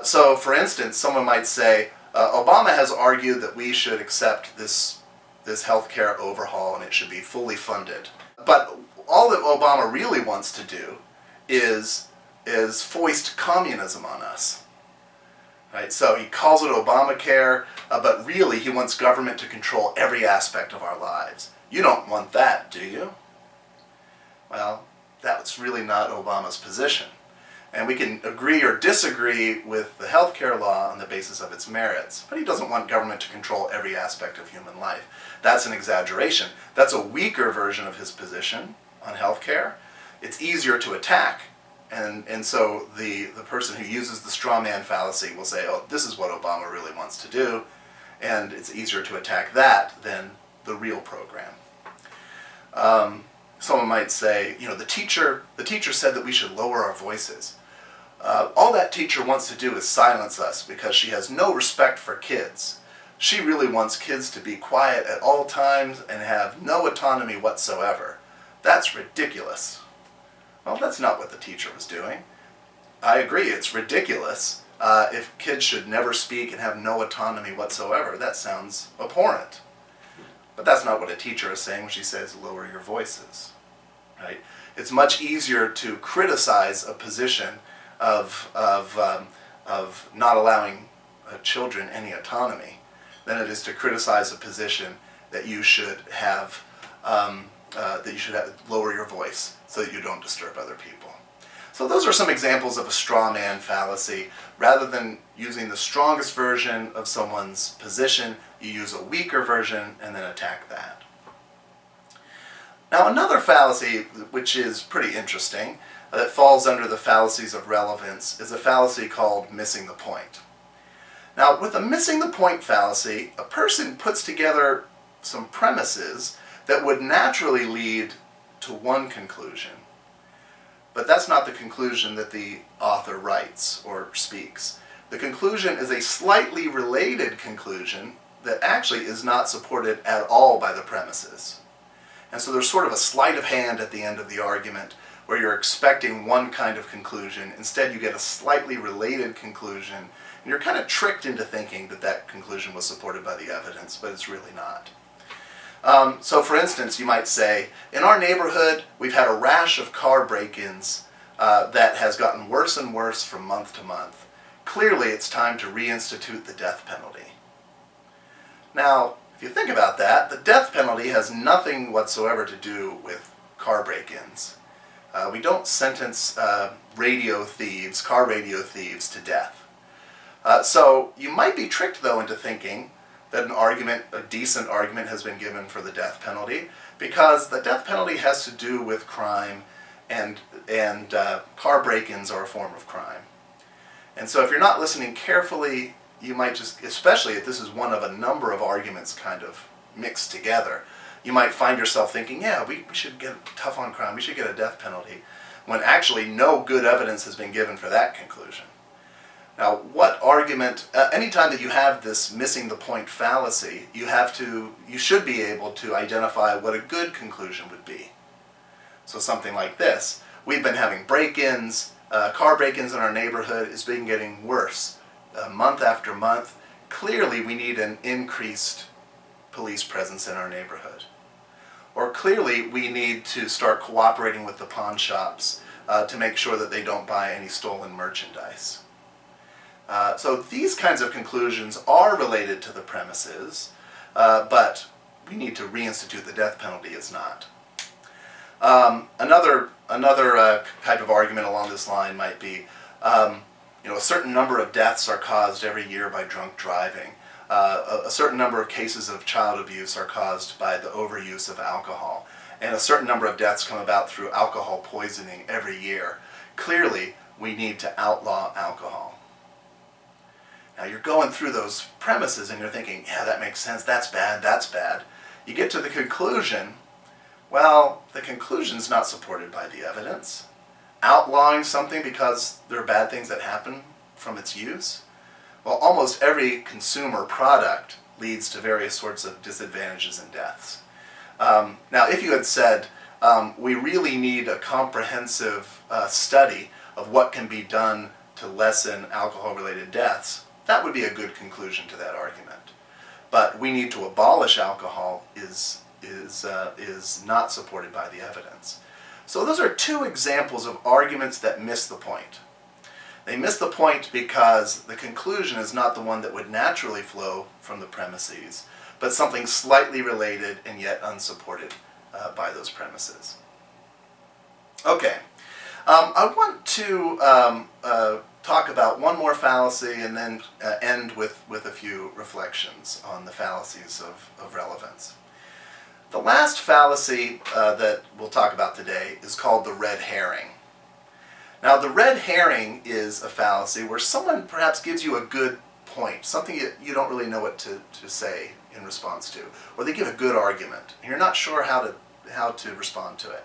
So, for instance, someone might say, Obama has argued that we should accept this healthcare overhaul and it should be fully funded. But all that Obama really wants to do is foist communism on us. Right? So he calls it Obamacare, but really he wants government to control every aspect of our lives. You don't want that, do you? Well, that's really not Obama's position. And we can agree or disagree with the healthcare law on the basis of its merits, but he doesn't want government to control every aspect of human life. That's an exaggeration. That's a weaker version of his position on healthcare. It's easier to attack, and so the person who uses the straw man fallacy will say, oh, this is what Obama really wants to do, and it's easier to attack that than the real program. Someone might say, you know, the teacher said that we should lower our voices. All that teacher wants to do is silence us because she has no respect for kids. She really wants kids to be quiet at all times and have no autonomy whatsoever. That's ridiculous. Well, that's not what the teacher was doing. I agree, it's ridiculous. If kids should never speak and have no autonomy whatsoever, that sounds abhorrent. But that's not what a teacher is saying when she says lower your voices. Right? It's much easier to criticize a position of not allowing children any autonomy than it is to criticize a position that you should have lower your voice so that you don't disturb other people. So those are some examples of a straw man fallacy. Rather than using the strongest version of someone's position, you use a weaker version and then attack that. Now another fallacy, which is pretty interesting, that falls under the fallacies of relevance, is a fallacy called missing the point. Now with a missing the point fallacy, a person puts together some premises that would naturally lead to one conclusion. But that's not the conclusion that the author writes or speaks. The conclusion is a slightly related conclusion that actually is not supported at all by the premises. And so there's sort of a sleight of hand at the end of the argument where you're expecting one kind of conclusion. Instead you get a slightly related conclusion, and you're kind of tricked into thinking that that conclusion was supported by the evidence, but it's really not. So for instance, you might say, in our neighborhood we've had a rash of car break-ins that has gotten worse and worse from month to month. Clearly it's time to reinstitute the death penalty. Now, if you think about that, the death penalty has nothing whatsoever to do with car break-ins. We don't sentence car radio thieves to death. So you might be tricked though into thinking that a decent argument has been given for the death penalty, because the death penalty has to do with crime, and car break-ins are a form of crime. And so if you're not listening carefully, you might just, especially if this is one of a number of arguments kind of mixed together, you might find yourself thinking, yeah, we should get tough on crime, we should get a death penalty, when actually no good evidence has been given for that conclusion. Now, what argument, anytime that you have this missing the point fallacy, you should be able to identify what a good conclusion would be. So something like this: we've been having break-ins, car break-ins in our neighborhood, it's been getting worse, month after month. Clearly we need an increased police presence in our neighborhood. Or clearly we need to start cooperating with the pawn shops to make sure that they don't buy any stolen merchandise. So these kinds of conclusions are related to the premises, but we need to reinstitute the death penalty is not. Another type of argument along this line might be, a certain number of deaths are caused every year by drunk driving. A certain number of cases of child abuse are caused by the overuse of alcohol, and a certain number of deaths come about through alcohol poisoning every year. Clearly, we need to outlaw alcohol. Now you're going through those premises and you're thinking, yeah, that makes sense, that's bad, that's bad. You get to the conclusion, well, the conclusion's not supported by the evidence. Outlawing something because there are bad things that happen from its use? Well, almost every consumer product leads to various sorts of disadvantages and deaths. Now, if you had said, we really need a comprehensive study of what can be done to lessen alcohol-related deaths, that would be a good conclusion to that argument. But we need to abolish alcohol is not supported by the evidence. So those are two examples of arguments that miss the point. They miss the point because the conclusion is not the one that would naturally flow from the premises, but something slightly related and yet unsupported by those premises. Okay, I want to talk about one more fallacy and then end with a few reflections on the fallacies of relevance. The last fallacy that we'll talk about today is called the red herring. Now, the red herring is a fallacy where someone perhaps gives you a good point, something you don't really know what to say in response to, or they give a good argument, and you're not sure how to respond to it.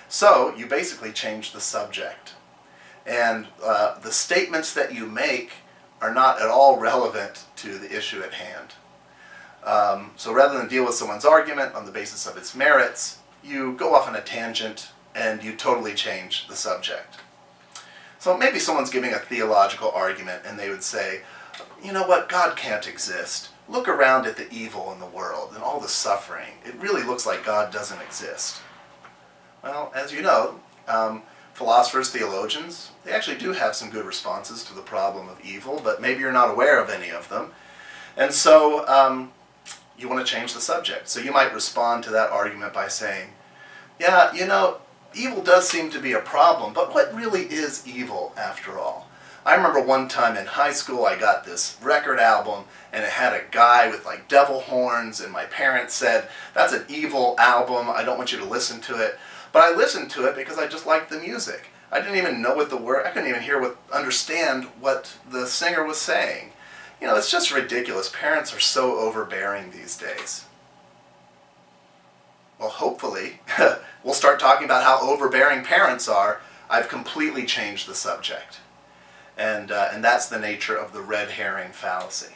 So you basically change the subject, and the statements that you make are not at all relevant to the issue at hand. So rather than deal with someone's argument on the basis of its merits, you go off on a tangent and you totally change the subject. So maybe someone's giving a theological argument and they would say, you know what, God can't exist. Look around at the evil in the world and all the suffering. It really looks like God doesn't exist. Well, as you know, philosophers, theologians, they actually do have some good responses to the problem of evil, but maybe you're not aware of any of them. And so you want to change the subject. So you might respond to that argument by saying, yeah, you know, evil does seem to be a problem, but what really is evil after all? I remember one time in high school I got this record album and it had a guy with like devil horns, and my parents said, that's an evil album, I don't want you to listen to it. But I listened to it because I just liked the music. I didn't even know what the word, I couldn't even understand what the singer was saying. You know, it's just ridiculous. Parents are so overbearing these days. Well, hopefully, we'll start talking about how overbearing parents are. I've completely changed the subject. And that's the nature of the red herring fallacy.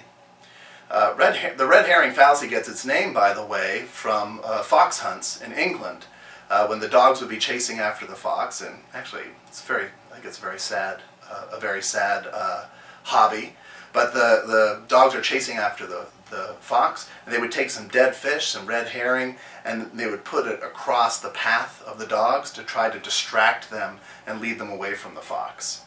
The red herring fallacy gets its name, by the way, from fox hunts in England, when the dogs would be chasing after the fox. And actually, I think it's very sad, a very sad hobby. But the dogs are chasing after the fox, and they would take some dead fish, some red herring, and they would put it across the path of the dogs to try to distract them and lead them away from the fox.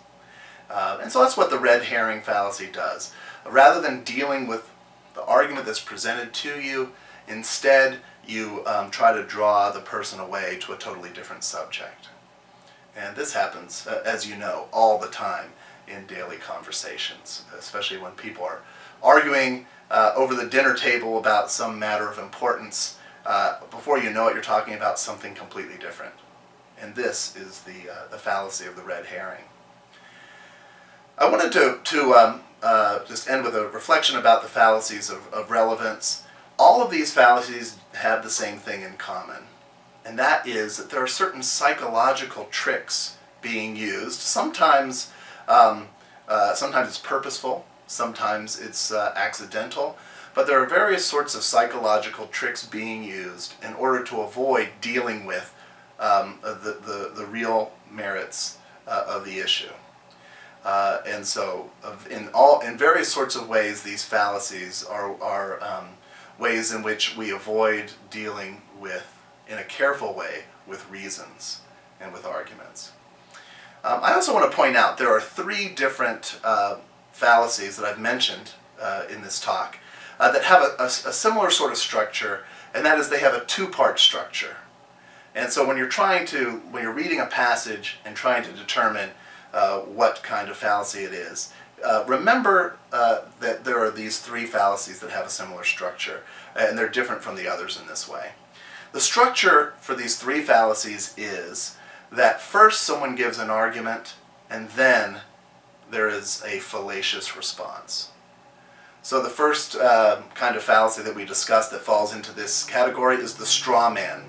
And so that's what the red herring fallacy does. Rather than dealing with the argument that's presented to you, instead you try to draw the person away to a totally different subject. And this happens, as you know, all the time in daily conversations, especially when people are arguing over the dinner table about some matter of importance. Before you know it, you're talking about something completely different. And this is the fallacy of the red herring. I wanted to just end with a reflection about the fallacies of relevance. All of these fallacies have the same thing in common, and that is that there are certain psychological tricks being used. Sometimes it's purposeful, sometimes it's accidental, but there are various sorts of psychological tricks being used in order to avoid dealing with the real merits of the issue. And so in various sorts of ways, these fallacies are ways in which we avoid dealing with, in a careful way, with reasons and with arguments. I also want to point out there are three different fallacies that I've mentioned in this talk that have a similar sort of structure, and that is they have a two-part structure. And so when you're reading a passage and trying to determine what kind of fallacy it is, remember that there are these three fallacies that have a similar structure, and they're different from the others in this way. The structure for these three fallacies is that first someone gives an argument, and then there is a fallacious response. So the first kind of fallacy that we discussed that falls into this category is the straw man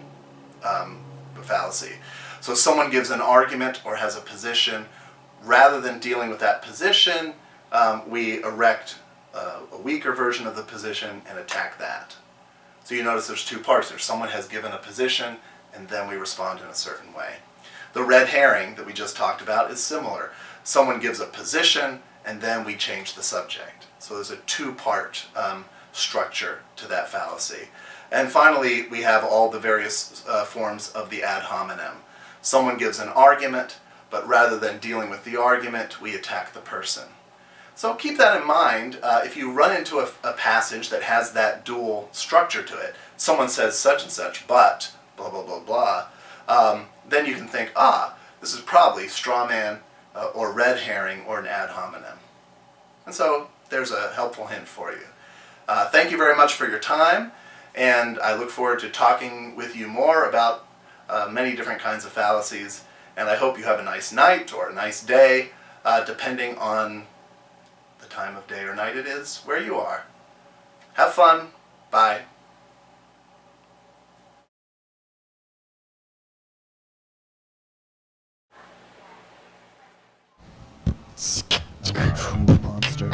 fallacy. So someone gives an argument or has a position. Rather than dealing with that position, we erect a weaker version of the position and attack that. So you notice there's two parts there. Someone has given a position, and then we respond in a certain way. The red herring that we just talked about is similar. someone gives a position, and then we change the subject. So there's a two-part structure to that fallacy. And finally, we have all the various forms of the ad hominem. Someone gives an argument, but rather than dealing with the argument, we attack the person. So keep that in mind if you run into a passage that has that dual structure to it. Someone says such and such, but blah, blah, blah, blah. Then you can think, this is probably straw man or red herring or an ad hominem. And so there's a helpful hint for you. Thank you very much for your time, and I look forward to talking with you more about many different kinds of fallacies, and I hope you have a nice night or a nice day, depending on the time of day or night it is where you are. Have fun. Bye. I'm a cruel monster.